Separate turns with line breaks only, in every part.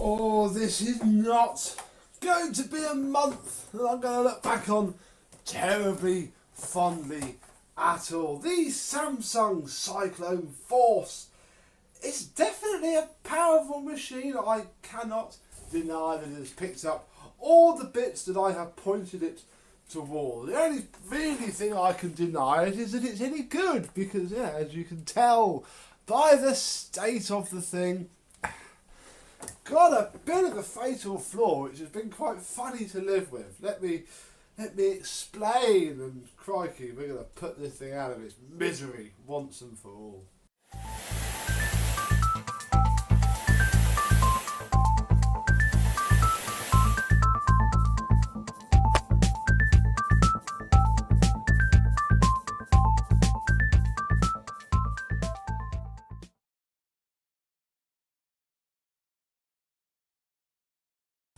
Oh, this is not going to be a month that I'm going to look back on terribly fondly at all. The Samsung Cyclone Force is definitely a powerful machine. I cannot deny that it has picked up all the bits that I have pointed it toward. The only really thing I can deny it is that it's any good, because yeah, as you can tell by the state of the thing, got a bit of a fatal flaw which has been quite funny to live with. Let me explain, and crikey, we're going to put this thing out of its misery once and for all.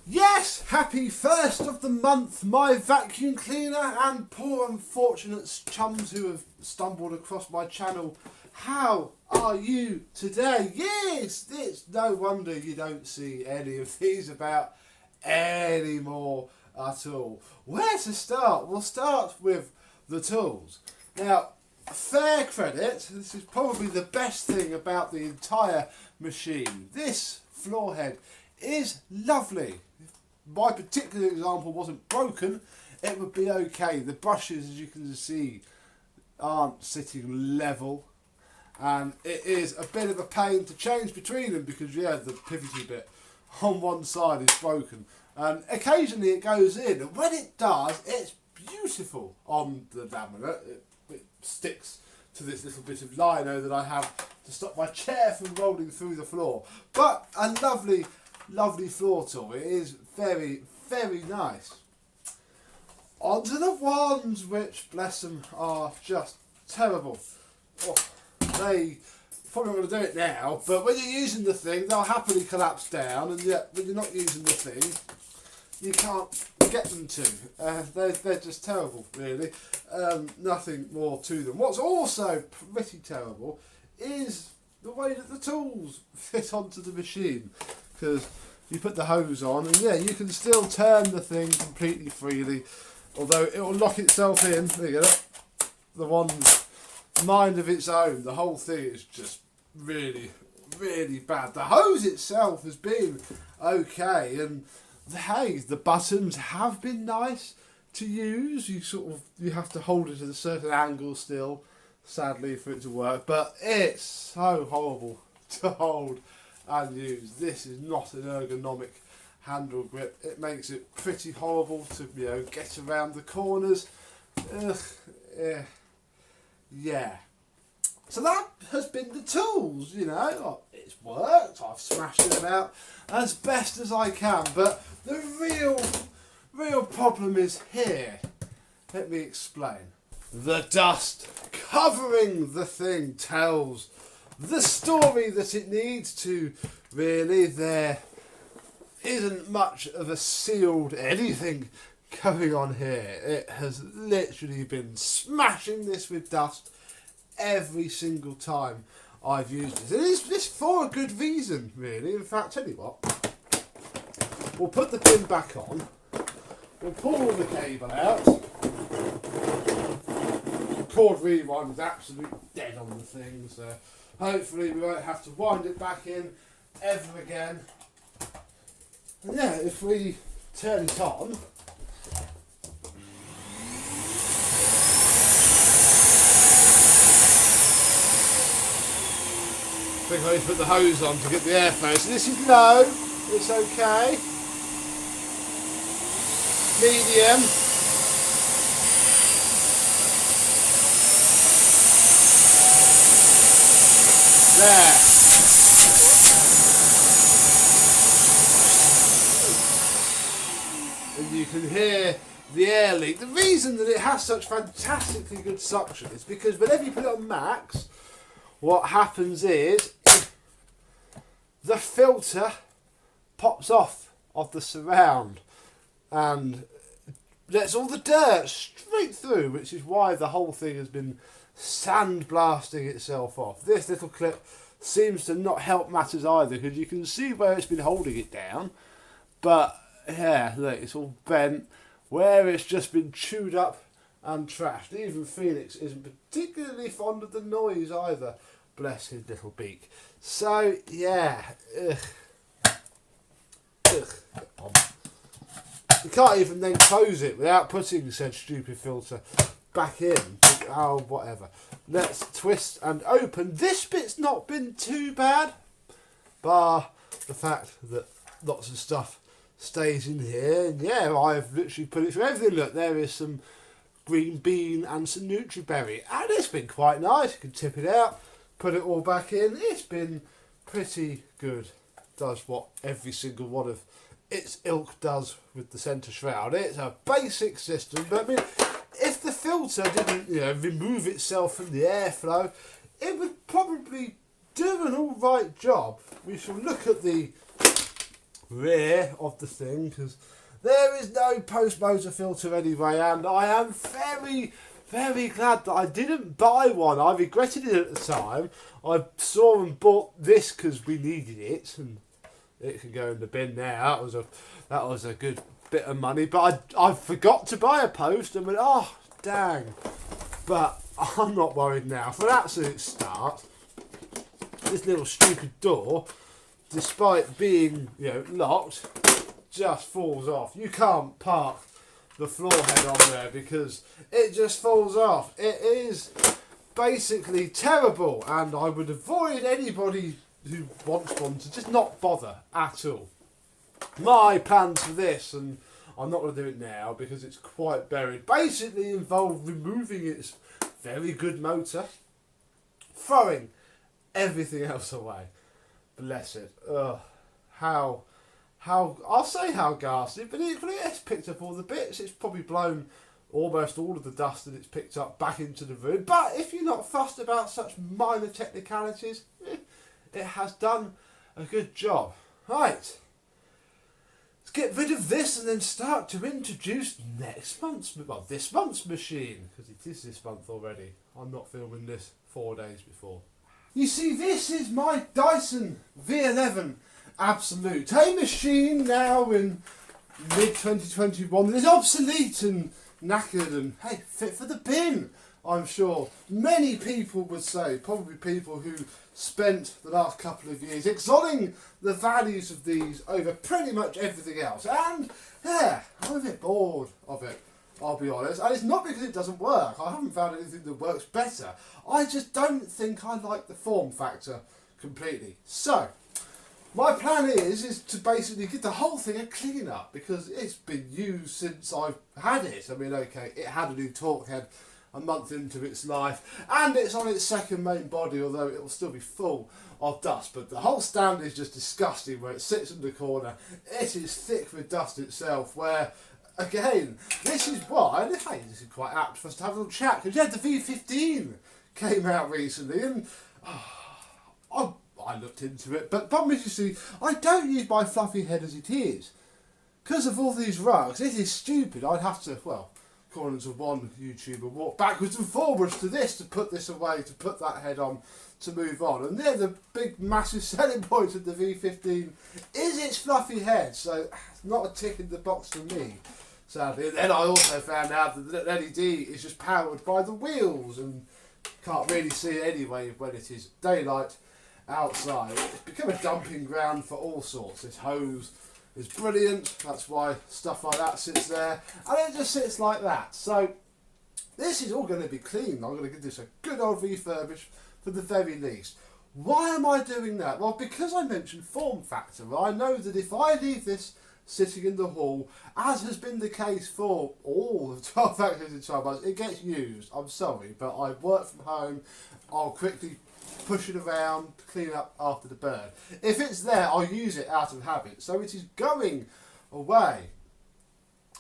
Yes, happy first of the month, my vacuum cleaner and poor unfortunate chums who have stumbled across my channel. How are you today? Yes, it's no wonder you don't see any of these about anymore at all. Where to start? We'll start with the tools. Now, fair credit, this is probably the best thing about the entire machine. This floor head is lovely. If my particular example wasn't broken, it would be okay. The brushes, as you can see, aren't sitting level, and it is a bit of a pain to change between them because yeah, the pivoty bit on one side is broken, and occasionally it goes in, and when it does, it's beautiful on the laminate. It sticks to this little bit of lino that I have to stop my chair from rolling through the floor. But a lovely floor tool. It is very, very nice. Onto the ones which, bless them, are just terrible. Oh, they probably want to do it now, but when you're using the thing, they'll happily collapse down, and yet when you're not using the thing, you can't get them to. They're just terrible, really. Nothing more to them. What's also pretty terrible is the way that the tools fit onto the machine, because you put the hose on and yeah, you can still turn the thing completely freely, although it will lock itself in. There you go, the one mind of its own. The whole thing is just really, really bad. The hose itself has been okay, and hey, the buttons have been nice to use. You have to hold it at a certain angle still, sadly, for it to work, but it's so horrible to hold and use. This is not an ergonomic handle grip. It makes it pretty horrible to get around the corners. Ugh, yeah. So that has been the tools, it's worked, I've smashed it about as best as I can, but the real problem is here. Let me explain. The dust covering the thing tells the story that it needs to, really. There isn't much of a sealed anything going on here. It has literally been smashing this with dust every single time I've used it. And it's for a good reason, really. In fact, tell you what, we'll put the pin back on, we'll pull all the cable out. The cord rewind is absolutely dead on the thing, so hopefully we won't have to wind it back in ever again. And yeah, if we turn it on, I think I need to put the hose on to get the airflow. So this is low, it's okay. Medium. There. And you can hear the air leak. The reason that it has such fantastically good suction is because whenever you put it on max, what happens is the filter pops off of the surround and lets all the dirt straight through, which is why the whole thing has been sandblasting itself off. This little clip seems to not help matters either, because you can see where it's been holding it down, but yeah, look, it's all bent where it's just been chewed up and trashed. Even Felix isn't particularly fond of the noise either, bless his little beak. So yeah, you can't even then close it without putting said stupid filter back in. Oh, whatever. Let's twist and open. This bit's not been too bad, bar the fact that lots of stuff stays in here. And yeah, I've literally put it through everything. Look, there is some green bean and some Nutri-Berry, and it's been quite nice. You can tip it out, put it all back in. It's been pretty good. Does what every single one of its ilk does with the centre shroud. It's a basic system, but I mean, if the filter didn't, remove itself from the airflow, it would probably do an all right job. We shall look at the rear of the thing, because there is no post-motor filter anyway, and I am very, very glad that I didn't buy one. I regretted it at the time. I saw and bought this because we needed it, and it can go in the bin now. That was a good bit of money, but I forgot to buy a post and went, oh dang. But I'm not worried now. For an absolute start, this little stupid door, despite being locked, just falls off. You can't park the floor head on there because it just falls off. It is basically terrible, and I would avoid anybody who wants one to just not bother at all. My plans for this, and I'm not going to do it now because it's quite buried, basically involve removing its very good motor, throwing everything else away. Bless it. Ugh. How I'll say how ghastly, but equally it's picked up all the bits. It's probably blown almost all of the dust that it's picked up back into the room. But if you're not fussed about such minor technicalities, it has done a good job. Right, let's get rid of this and then start to introduce this month's machine, because it is this month already. I'm not filming this 4 days before. You see, this is my Dyson V11 Absolute, a machine now in mid-2021 that is obsolete and knackered and, hey, fit for the bin, I'm sure. Many people would say, probably people who spent the last couple of years exalting the values of these over pretty much everything else. And, yeah, I'm a bit bored of it, I'll be honest. And it's not because it doesn't work. I haven't found anything that works better. I just don't think I like the form factor completely. So, my plan is to basically give the whole thing a clean up, because it's been used since I've had it. I mean, okay, it had a new torque head a month into its life, and it's on its second main body, although it will still be full of dust. But the whole stand is just disgusting where it sits in the corner. It is thick with dust itself, where, again, this is why, and hey, this is quite apt for us to have a little chat, because yeah, the V15 came out recently, and I looked into it, but problem is, you see, I don't use my fluffy head as it is. Because of all these rugs, it is stupid. I'd have to, well, according to one YouTuber, walk backwards and forwards to this, to put this away, to put that head on, to move on. And they're the big, massive selling point of the V15 is its fluffy head. So, it's not a tick in the box for me, sadly. And then I also found out that the LED is just powered by the wheels, and can't really see it anyway when it is daylight outside. It's become a dumping ground for all sorts. This hose is brilliant, that's why stuff like that sits there, and it just sits like that. So this is all going to be clean. I'm going to give this a good old refurbish for the very least. Why am I doing that? Well, because I mentioned form factor. I know that if I leave this sitting in the hall, as has been the case for all of 12 factories in 12 months, it gets used. I'm sorry, but I work from home. I'll quickly push it around, clean up after the burn. If it's there, I'll use it out of habit. So it is going away.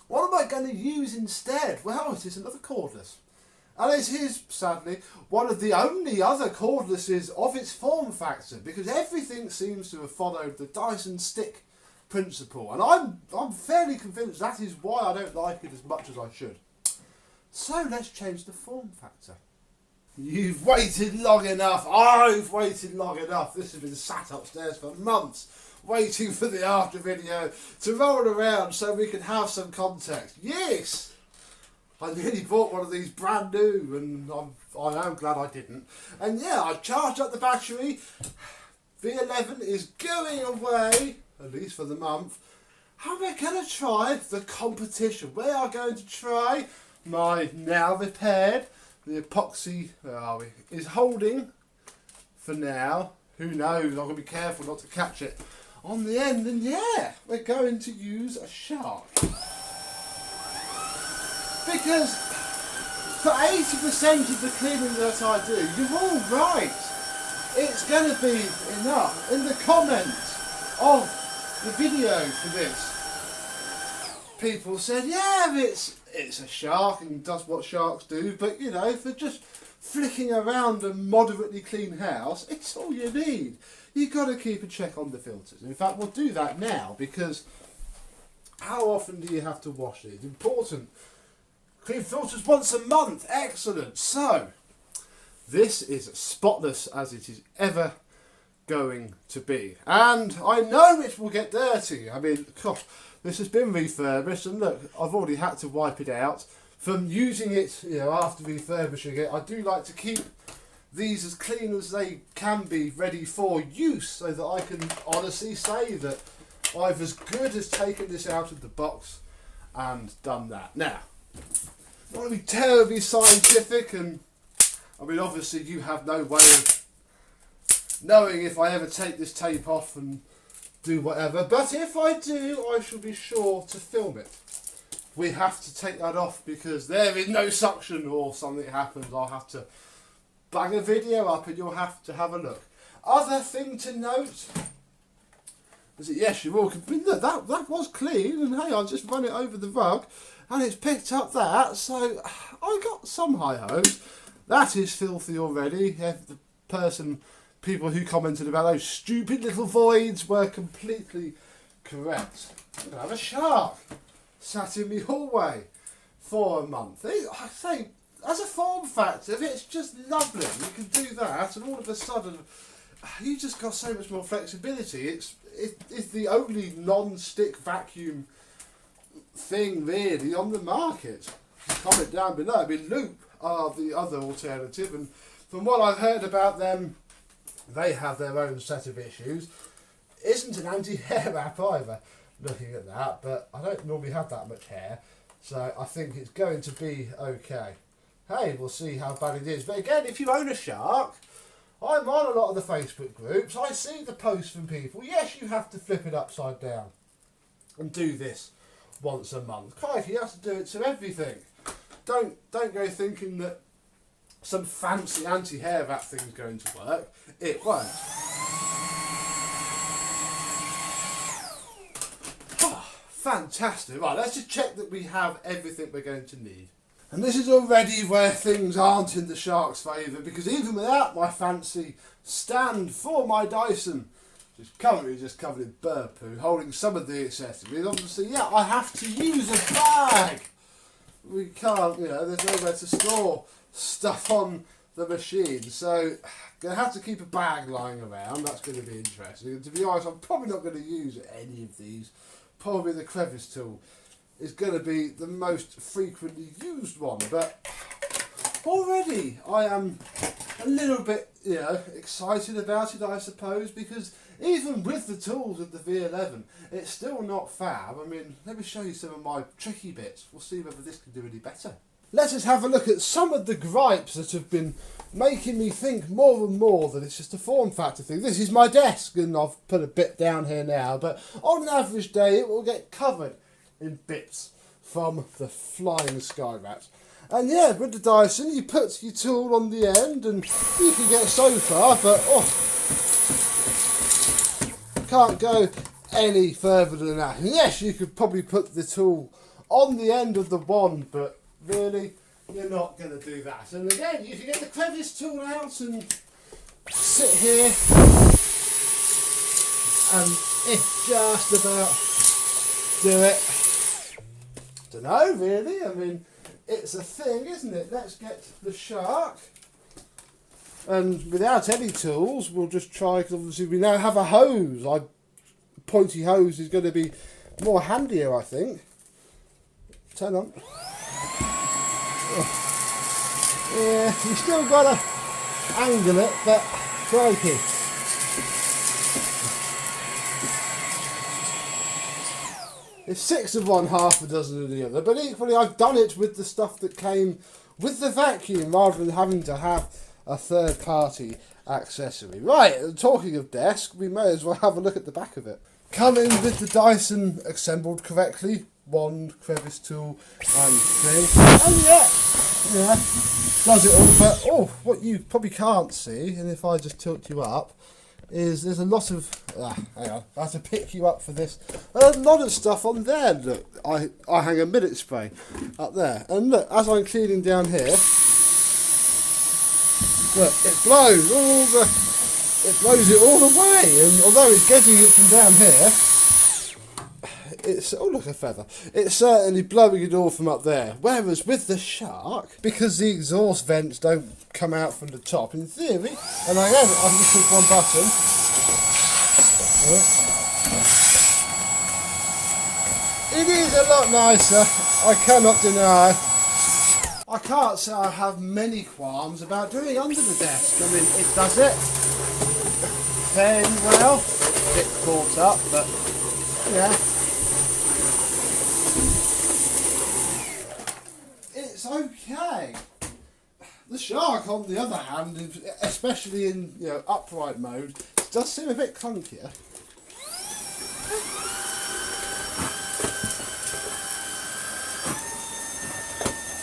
What am I going to use instead? Well, it is another cordless. And it is, sadly, one of the only other cordlesses of its form factor, because everything seems to have followed the Dyson stick principle. And I'm fairly convinced that is why I don't like it as much as I should. So let's change the form factor. You've waited long enough. I've waited long enough. This has been sat upstairs for months, waiting for the after video to roll around so we can have some context. Yes! I nearly bought one of these brand new, and I am glad I didn't. And yeah, I charged up the battery. V11 is going away, at least for the month. And we're going to try the competition. We are going to try my now repaired, the epoxy, where are we, is holding for now. Who knows, I'm going to be careful not to catch it on the end. And yeah, we're going to use a shark. Because for 80% of the cleaning that I do, you're all right. It's going to be enough. In the comments of the video for this, people said, yeah, it's a shark and does what sharks do, but you know, for just flicking around a moderately clean house, it's all you need. You've got to keep a check on the filters. In fact, we'll do that now, because how often do you have to wash these? Important. Clean filters once a month. Excellent. So, this is as spotless as it is ever going to be. And I know it will get dirty. I mean, gosh, this has been refurbished, and look, I've already had to wipe it out. From using it, you know, after refurbishing it, I do like to keep these as clean as they can be, ready for use, so that I can honestly say that I've as good as taken this out of the box and done that. Now, not going to be terribly scientific, and I mean, obviously you have no way of knowing if I ever take this tape off and do whatever, but if I do, I shall be sure to film it. We have to take that off because there is no suction, or something happens, I'll have to bang a video up and you'll have to have a look. Other thing to note is that yes, you're all convinced that was clean, and hey, I just run it over the rug and it's picked up that, so I got some high hopes. That is filthy already. People who commented about those stupid little voids were completely correct. I'm going to have a shark sat in my hallway for a month. I say, as a form factor, it's just lovely. You can do that, and all of a sudden, you just got so much more flexibility. It's the only non-stick vacuum thing really on the market. Comment down below. I mean, Loop are the other alternative, and from what I've heard about them, they have their own set of issues. Isn't an anti-hair wrap either, looking at that, but I don't normally have that much hair, so I think it's going to be okay. Hey, we'll see how bad it is. But again, if you own a shark, I'm on a lot of the Facebook groups, I see the posts from people. Yes, you have to flip it upside down and do this once a month. Crikey, you have to do it to everything. Don't go thinking that some fancy anti-hair wrap thing's going to work. It won't. Oh, fantastic. Right, let's just check that we have everything we're going to need. And this is already where things aren't in the shark's favour, because even without my fancy stand for my Dyson, which is currently just covered in bird poo, holding some of the accessories, obviously, yeah, I have to use a bag. We can't, you know, there's nowhere to store stuff on the machine, so gonna have to keep a bag lying around. That's going to be interesting. And to be honest, I'm probably not going to use any of these. Probably the crevice tool is going to be the most frequently used one, but already I am a little bit, you know, excited about it, I suppose, because even with the tools of the V11, it's still not fab. I mean, let me show you some of my tricky bits. We'll see whether this can do any better. Let us have a look at some of the gripes that have been making me think more and more that it's just a form factor thing. This is my desk, and I've put a bit down here now, but on an average day it will get covered in bits from the flying sky rats. And yeah, with the Dyson, you put your tool on the end and you can get so far, but can't go any further than that. And yes, you could probably put the tool on the end of the wand, but really, you're not going to do that. And again, you can get the crevice tool out and sit here, and it just about do it. Don't know, really. I mean, it's a thing, isn't it? Let's get the shark And without any tools, we'll just try, because obviously we now have a hose. Pointy hose is going to be more handier, I think. Turn on. Yeah, you still got to angle it, but crikey. It's 6 of one, half a dozen of the other. But equally, I've done it with the stuff that came with the vacuum, rather than having to have a third-party accessory. Right, talking of desk, we may as well have a look at the back of it. Coming with the Dyson assembled correctly, wand, crevice tool, and thing. Oh yeah, does it all. But what you probably can't see, and if I just tilt you up, is there's a lot of hang on, I have to pick you up for this. A lot of stuff on there. Look, I hang a minute spray up there, and look, as I'm cleaning down here, look, it blows it all away. And although it's getting it from down here, it's, oh look, a feather. It's certainly blowing it all from up there. Whereas with the Shark, because the exhaust vents don't come out from the top, in theory, and I can just click one button. It is a lot nicer, I cannot deny. I can't say I have many qualms about doing under the desk. I mean, it does it fairly well. It's a bit caught up, but yeah. It's okay. The Shark, on the other hand, especially in upright mode, does seem a bit clunkier.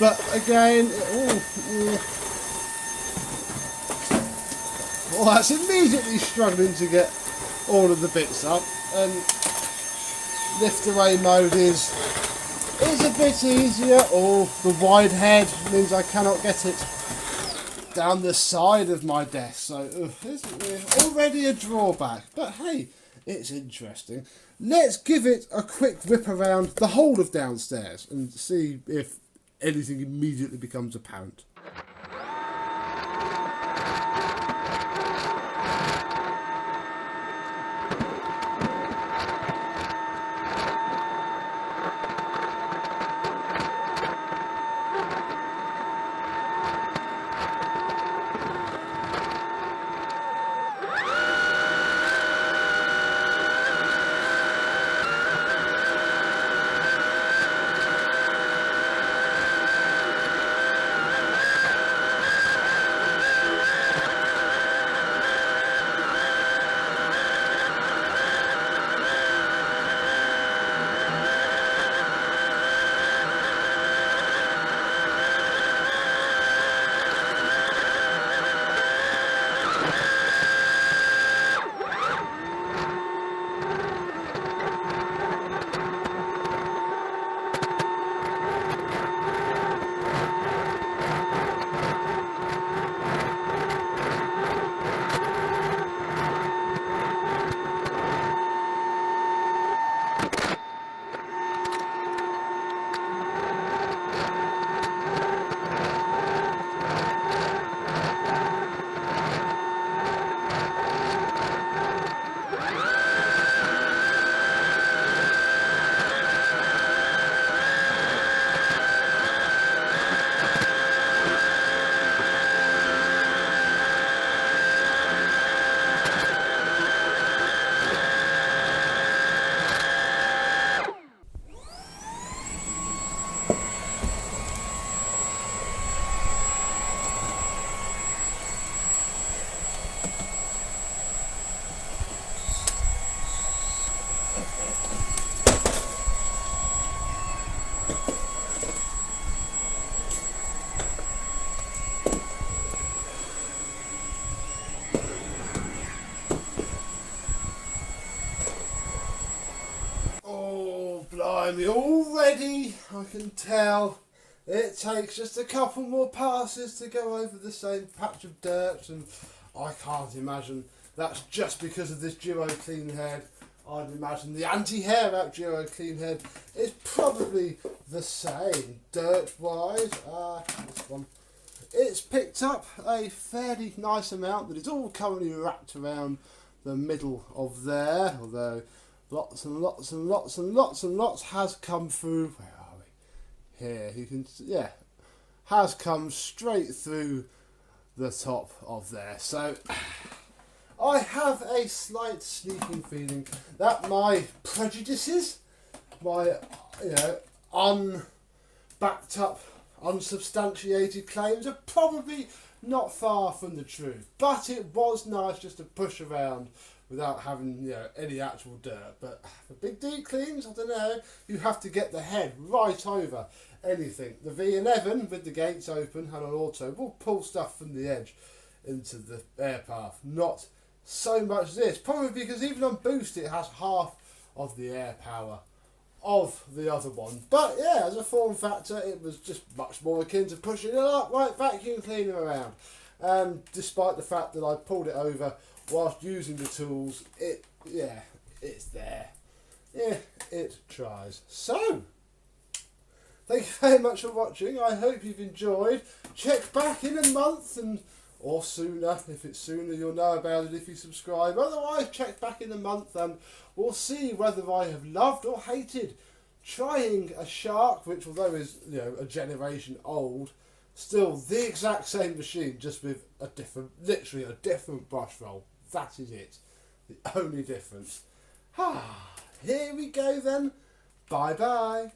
But again, well, that's immediately struggling to get all of the bits up, and lift away mode is a bit easier. Or the wide head means I cannot get it down the side of my desk, so it's already a drawback. But hey, it's interesting. Let's give it a quick rip around the whole of downstairs and see if anything immediately becomes apparent. Blimey, already I can tell it takes just a couple more passes to go over the same patch of dirt, and I can't imagine that's just because of this Duo Clean Head. I'd imagine the anti-hair wrap Duo Clean Head is probably the same dirt wise. This one it's picked up a fairly nice amount that is all currently wrapped around the middle of there, although lots and lots and lots and lots and lots has come through. Where are we? Here, you can, yeah, has come straight through the top of there. So I have a slight sneaking feeling that my prejudices, my, unbacked up, unsubstantiated claims are probably not far from the truth. But it was nice just to push around without having, any actual dirt. But for big deep cleans, I don't know, you have to get the head right over anything. The V11 with the gates open and on auto will pull stuff from the edge into the air path. Not so much this, probably because even on boost it has half of the air power of the other one. But yeah, as a form factor, it was just much more akin to pushing an upright vacuum cleaner around. And despite the fact that I pulled it over whilst using the tools, it's there. Yeah, it tries. So, thank you very much for watching. I hope you've enjoyed. Check back in a month or sooner. If it's sooner, you'll know about it if you subscribe. Otherwise, check back in a month and we'll see whether I have loved or hated trying a Shark, which although is a generation old, still the exact same machine, just with literally a different brush roll. That is it. The only difference. Here we go then. Bye bye.